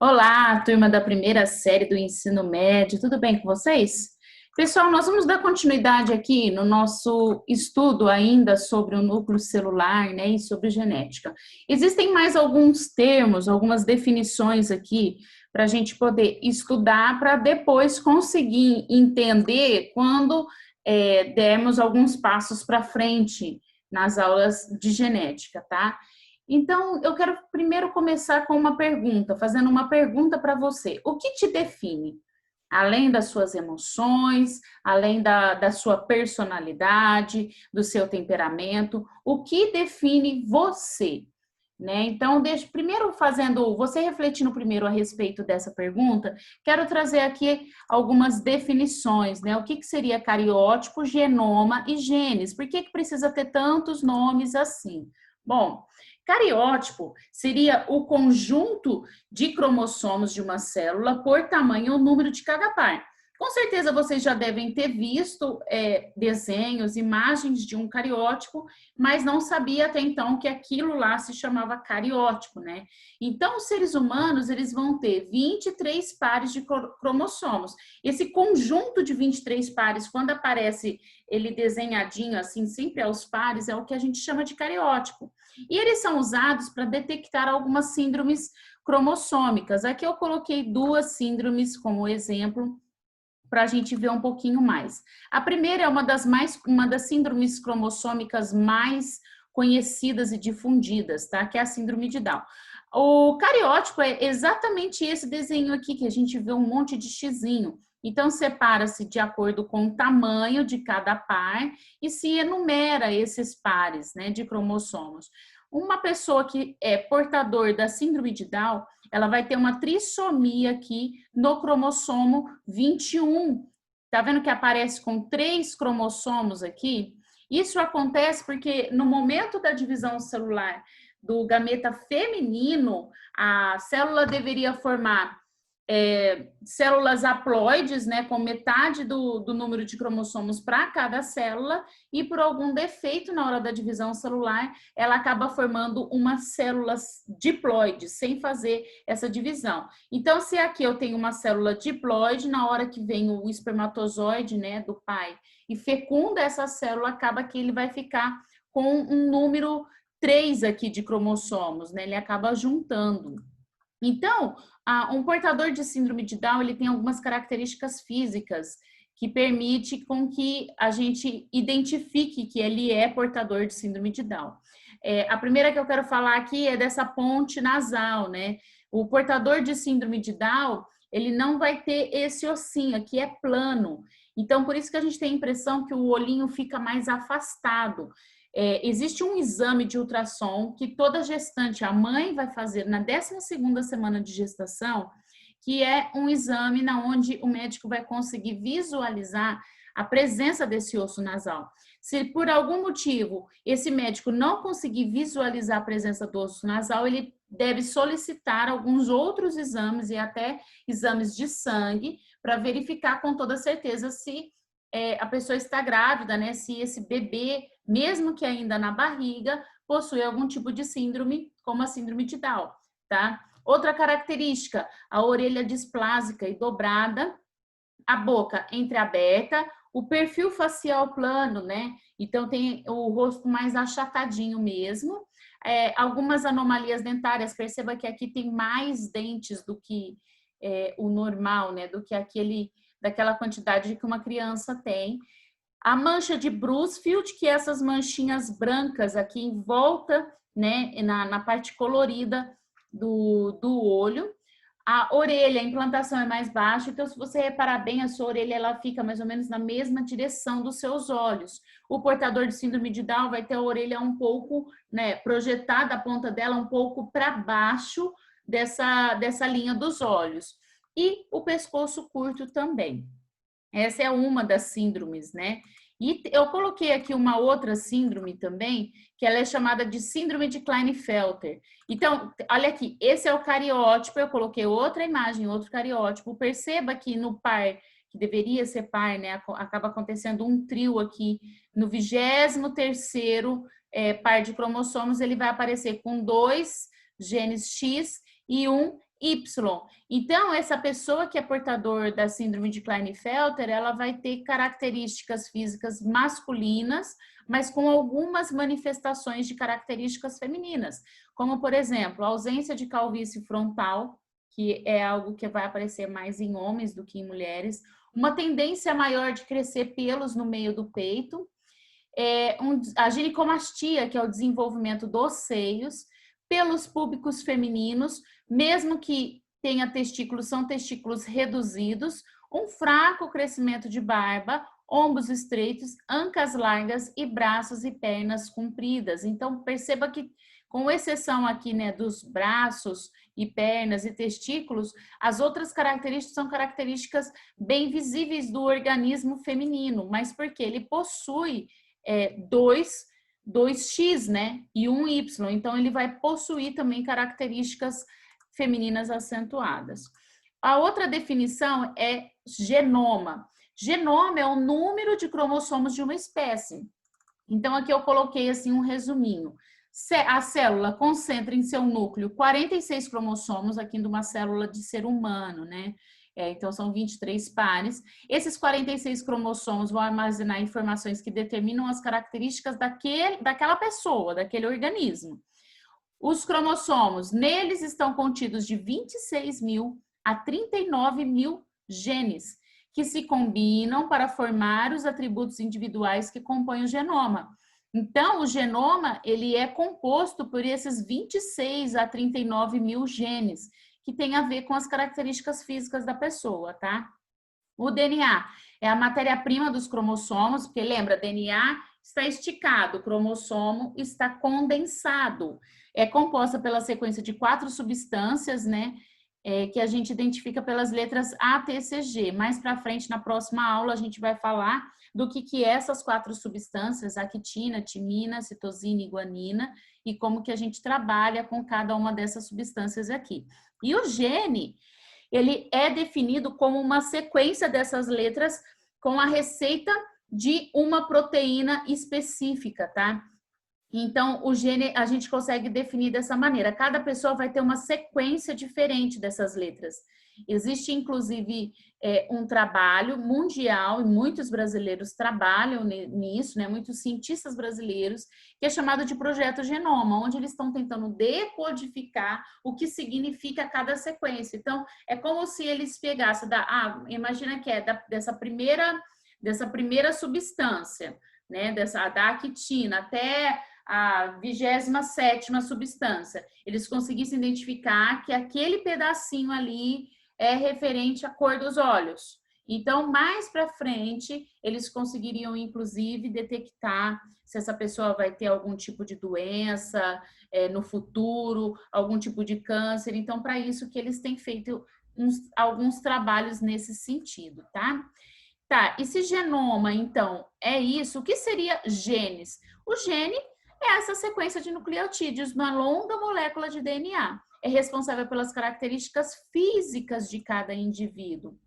Olá, turma da primeira série do ensino médio, tudo bem com vocês? Pessoal, nós vamos dar continuidade aqui no nosso estudo ainda sobre o núcleo celular, né, e sobre genética. Existem mais alguns termos, algumas definições aqui para a gente poder estudar, para depois conseguir entender quando dermos alguns passos para frente nas aulas de genética, tá? Então, eu quero primeiro começar com uma pergunta, fazendo uma pergunta para você. O que te define? Além das suas emoções, além da sua personalidade, do seu temperamento, o que define você? Né? Então, primeiro fazendo, você refletindo primeiro a respeito dessa pergunta, quero trazer aqui algumas definições, né? O que seria cariótipo, genoma e genes? Por que precisa ter tantos nomes assim? Bom, cariótipo seria o conjunto de cromossomos de uma célula por tamanho ou número de cada par. Com certeza vocês já devem ter visto desenhos, imagens de um cariótipo, mas não sabia até então que aquilo lá se chamava cariótipo, né? Então, os seres humanos, eles vão ter 23 pares de cromossomos. Esse conjunto de 23 pares, quando aparece ele desenhadinho assim, sempre aos pares, é o que a gente chama de cariótipo. E eles são usados para detectar algumas síndromes cromossômicas. Aqui eu coloquei duas síndromes como exemplo, para a gente ver um pouquinho mais. A primeira é uma das síndromes cromossômicas mais conhecidas e difundidas, tá? Que é a síndrome de Down. O cariótipo é exatamente esse desenho aqui, que a gente vê um monte de xizinho. Então, separa-se de acordo com o tamanho de cada par e se enumera esses pares, né, de cromossomos. Uma pessoa que é portador da síndrome de Down, ela vai ter uma trissomia aqui no cromossomo 21. Tá vendo que aparece com 3 cromossomos aqui? Isso acontece porque no momento da divisão celular do gameta feminino, a célula deveria formar células haploides, né, com metade do número de cromossomos para cada célula, e por algum defeito na hora da divisão celular, ela acaba formando umas células diploides, sem fazer essa divisão. Então, se aqui eu tenho uma célula diploide, na hora que vem o espermatozoide, né, do pai, e fecunda essa célula, acaba que ele vai ficar com um número 3 aqui de cromossomos, né, ele acaba juntando. Então, um portador de síndrome de Down, ele tem algumas características físicas que permite com que a gente identifique que ele é portador de síndrome de Down. A primeira que eu quero falar aqui é dessa ponte nasal, né? O portador de síndrome de Down, ele não vai ter esse ossinho aqui, é plano. Então, por isso que a gente tem a impressão que o olhinho fica mais afastado. Existe um exame de ultrassom que toda gestante, a mãe vai fazer na 12ª semana de gestação, que é um exame na onde o médico vai conseguir visualizar a presença desse osso nasal. Se por algum motivo esse médico não conseguir visualizar a presença do osso nasal, ele deve solicitar alguns outros exames e até exames de sangue para verificar com toda certeza se a pessoa está grávida, né? Se esse bebê, mesmo que ainda na barriga, possui algum tipo de síndrome, como a síndrome de Down, tá? Outra característica, a orelha displásica e dobrada, a boca entreaberta, o perfil facial plano, né? Então tem o rosto mais achatadinho mesmo. Algumas anomalias dentárias, perceba que aqui tem mais dentes do que o normal, né? Do que daquela quantidade que uma criança tem. A mancha de Brusfield, que é essas manchinhas brancas aqui em volta, né, na parte colorida do olho. A orelha, a implantação é mais baixa, então se você reparar bem, a sua orelha ela fica mais ou menos na mesma direção dos seus olhos. O portador de síndrome de Down vai ter a orelha um pouco, né, projetada, a ponta dela um pouco para baixo dessa linha dos olhos. E o pescoço curto também. Essa é uma das síndromes, né? E eu coloquei aqui uma outra síndrome também, que ela é chamada de síndrome de Klinefelter. Então, olha aqui, esse é o cariótipo, eu coloquei outra imagem, outro cariótipo. Perceba que no par, que deveria ser par, né? Acaba acontecendo um trio aqui, no 23º par de cromossomos, ele vai aparecer com 2 genes X e um Y. Então, essa pessoa que é portador da síndrome de Klinefelter, ela vai ter características físicas masculinas, mas com algumas manifestações de características femininas, como, por exemplo, a ausência de calvície frontal, que é algo que vai aparecer mais em homens do que em mulheres, uma tendência maior de crescer pelos no meio do peito, a ginecomastia, que é o desenvolvimento dos seios, pelos púbicos femininos, mesmo que tenha testículos, são testículos reduzidos, um fraco crescimento de barba, ombros estreitos, ancas largas e braços e pernas compridas. Então, perceba que, com exceção aqui, né, dos braços e pernas e testículos, as outras características são características bem visíveis do organismo feminino, mas porque ele possui dois X, né, e um Y, então ele vai possuir também características femininas acentuadas. A outra definição é genoma. Genoma é o número de cromossomos de uma espécie. Então, aqui eu coloquei assim um resuminho. A célula concentra em seu núcleo 46 cromossomos, aqui de uma célula de ser humano, né? Então, são 23 pares. Esses 46 cromossomos vão armazenar informações que determinam as características daquela pessoa, daquele organismo. Os cromossomos, neles estão contidos de 26 mil a 39 mil genes, que se combinam para formar os atributos individuais que compõem o genoma. Então, o genoma, ele é composto por esses 26 a 39 mil genes, que tem a ver com as características físicas da pessoa, tá? O DNA é a matéria-prima dos cromossomos, porque lembra, DNA está esticado, o cromossomo está condensado. É composta pela sequência de 4 substâncias, né? Que a gente identifica pelas letras A, T, C, G. Mais para frente, na próxima aula, a gente vai falar do que é essas 4 substâncias, a quitina, timina, citosina e guanina, e como que a gente trabalha com cada uma dessas substâncias aqui. E o gene, ele é definido como uma sequência dessas letras com a receita de uma proteína específica, tá? Então, o gene a gente consegue definir dessa maneira. Cada pessoa vai ter uma sequência diferente dessas letras. Existe, inclusive, um trabalho mundial, e muitos brasileiros trabalham nisso, né? Muitos cientistas brasileiros, que é chamado de Projeto Genoma, onde eles estão tentando decodificar o que significa cada sequência. Então, é como se eles pegassem, imagina que dessa primeira substância, né? Da quitina até a 27ª substância, eles conseguissem identificar que aquele pedacinho ali é referente à cor dos olhos. Então, mais para frente, eles conseguiriam, inclusive, detectar se essa pessoa vai ter algum tipo de doença no futuro, algum tipo de câncer. Então, para isso que eles têm feito alguns trabalhos nesse sentido, tá? Tá, e se genoma, então, é isso, o que seria genes? O gene é essa sequência de nucleotídeos na longa molécula de DNA. É responsável pelas características físicas de cada indivíduo.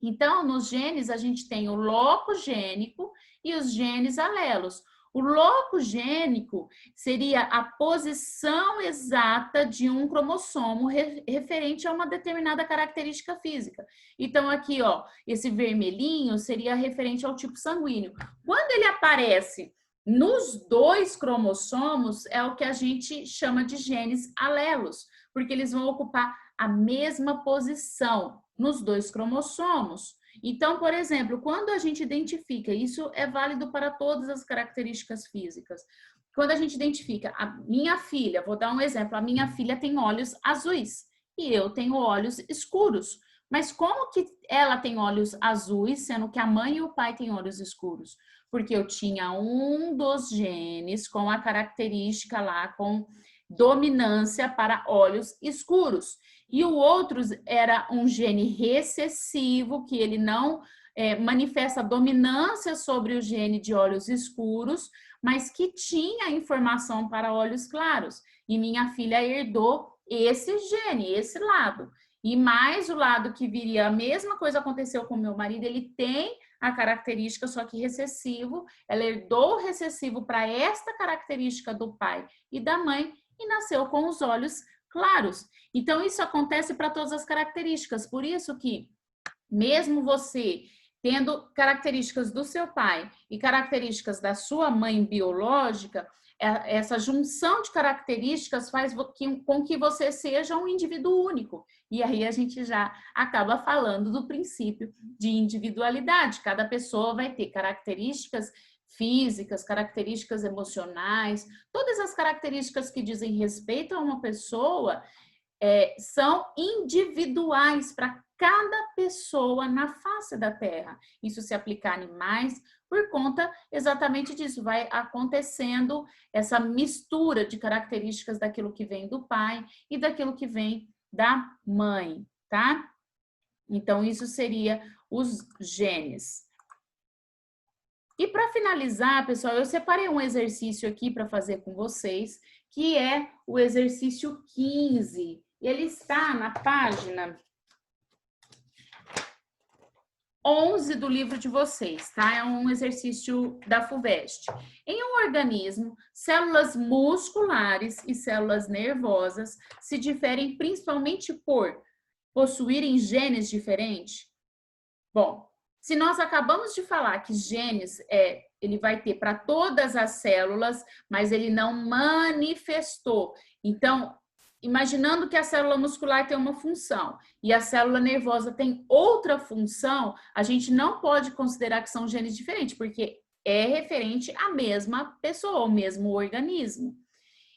Então, nos genes, a gente tem o locogênico e os genes alelos. O locogênico seria a posição exata de um cromossomo referente a uma determinada característica física. Então, aqui, ó, esse vermelhinho seria referente ao tipo sanguíneo. Quando ele aparece nos 2 cromossomos, é o que a gente chama de genes alelos, porque eles vão ocupar a mesma posição nos 2 cromossomos. Então, por exemplo, quando a gente identifica, isso é válido para todas as características físicas, quando a gente identifica a minha filha, vou dar um exemplo, a minha filha tem olhos azuis e eu tenho olhos escuros. Mas como que ela tem olhos azuis, sendo que a mãe e o pai têm olhos escuros? Porque eu tinha um dos genes com a característica lá, com dominância para olhos escuros. E o outro era um gene recessivo, que ele não manifesta dominância sobre o gene de olhos escuros, mas que tinha informação para olhos claros. E minha filha herdou esse gene, esse lado. E mais o lado que viria, a mesma coisa aconteceu com meu marido, ele tem a característica, só que recessivo, ela herdou o recessivo para esta característica do pai e da mãe e nasceu com os olhos claros. Então, isso acontece para todas as características. Por isso que, mesmo você tendo características do seu pai e características da sua mãe biológica, essa junção de características faz com que você seja um indivíduo único. E aí a gente já acaba falando do princípio de individualidade. Cada pessoa vai ter características físicas, características emocionais, todas as características que dizem respeito a uma pessoa são individuais para cada pessoa na face da Terra. Isso se aplica a animais, por conta exatamente disso, vai acontecendo essa mistura de características daquilo que vem do pai e daquilo que vem da mãe, tá? Então, isso seria os genes. E para finalizar, pessoal, eu separei um exercício aqui para fazer com vocês, que é o exercício 15. Ele está na página 11 do livro de vocês, tá? É um exercício da FUVEST. Em um organismo, células musculares e células nervosas se diferem principalmente por possuírem genes diferentes? Bom, se nós acabamos de falar que genes ele vai ter para todas as células, mas ele não manifestou. Então, imaginando que a célula muscular tem uma função e a célula nervosa tem outra função, a gente não pode considerar que são genes diferentes, porque é referente à mesma pessoa, ao mesmo organismo.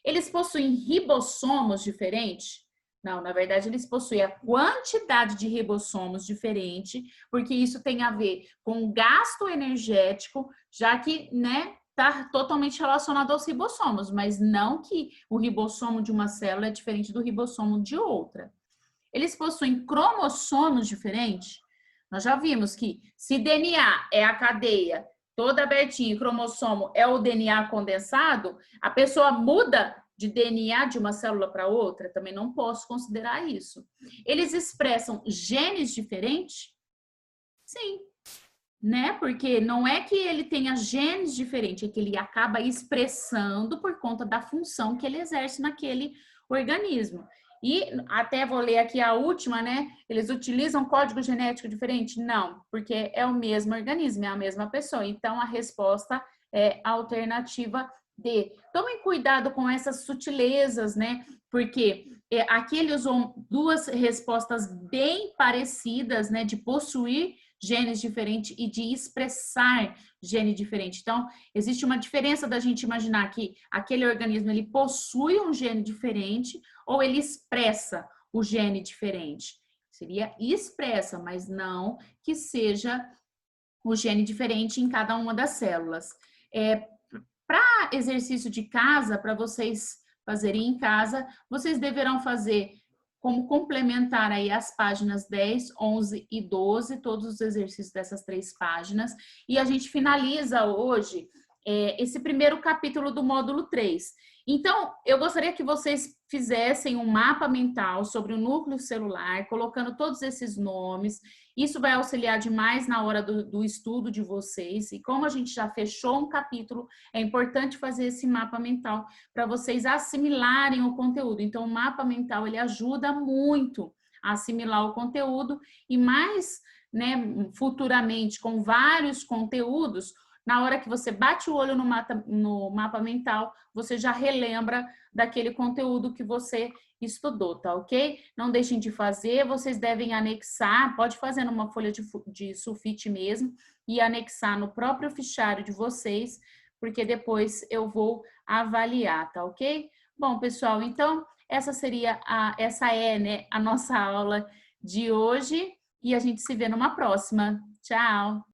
Eles possuem ribossomos diferentes? Não, na verdade, eles possuem a quantidade de ribossomos diferente, porque isso tem a ver com o gasto energético, já que, né, está totalmente relacionado aos ribossomos, mas não que o ribossomo de uma célula é diferente do ribossomo de outra. Eles possuem cromossomos diferentes? Nós já vimos que se DNA é a cadeia toda abertinha e cromossomo é o DNA condensado, a pessoa muda de DNA de uma célula para outra? Também não posso considerar isso. Eles expressam genes diferentes? Sim. Né? Porque não é que ele tenha genes diferentes, é que ele acaba expressando por conta da função que ele exerce naquele organismo. E até vou ler aqui a última, né? Eles utilizam código genético diferente? Não, porque é o mesmo organismo, é a mesma pessoa. Então, a resposta é a alternativa D. Tomem cuidado com essas sutilezas, né? Porque aqui ele usou duas respostas bem parecidas, né? De possuir genes diferentes e de expressar gene diferente. Então, existe uma diferença da gente imaginar que aquele organismo ele possui um gene diferente ou ele expressa o gene diferente. Seria expressa, mas não que seja o gene diferente em cada uma das células. Para exercício de casa, para vocês fazerem em casa, vocês deverão fazer como complementar aí as páginas 10, 11 e 12, todos os exercícios dessas 3 páginas. E a gente finaliza hoje esse primeiro capítulo do módulo 3. Então, eu gostaria que vocês fizessem um mapa mental sobre o núcleo celular, colocando todos esses nomes. Isso vai auxiliar demais na hora do estudo de vocês. E como a gente já fechou um capítulo, é importante fazer esse mapa mental para vocês assimilarem o conteúdo. Então, o mapa mental, ele ajuda muito a assimilar o conteúdo e mais, né, futuramente, com vários conteúdos, na hora que você bate o olho no mapa mental, você já relembra daquele conteúdo que você estudou, tá ok? Não deixem de fazer, vocês devem anexar, pode fazer numa folha de sulfite mesmo e anexar no próprio fichário de vocês, porque depois eu vou avaliar, tá ok? Bom, pessoal, então essa é, né, a nossa aula de hoje e a gente se vê numa próxima. Tchau!